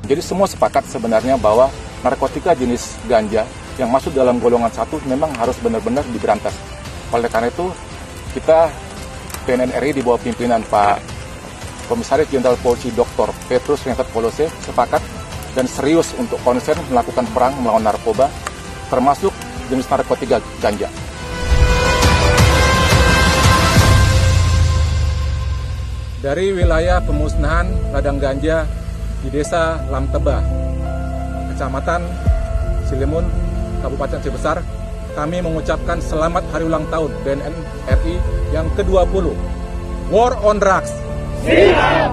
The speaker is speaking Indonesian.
Jadi semua sepakat sebenarnya bahwa narkotika jenis ganja yang masuk dalam golongan 1 memang harus benar-benar diberantas. Oleh karena itu, kita PNN RI di bawah pimpinan Pak Komisaris Jenderal Polisi Dr. Petrus Renatat Polose sepakat dan serius untuk konsen melakukan perang melawan narkoba, termasuk jenis narkotika ganja. Dari wilayah pemusnahan ladang ganja di Desa Lamteba, Kecamatan Silimun, Kabupaten Cibesar, kami mengucapkan selamat hari ulang tahun BNN RI yang ke-20. War on Drugs. Siap,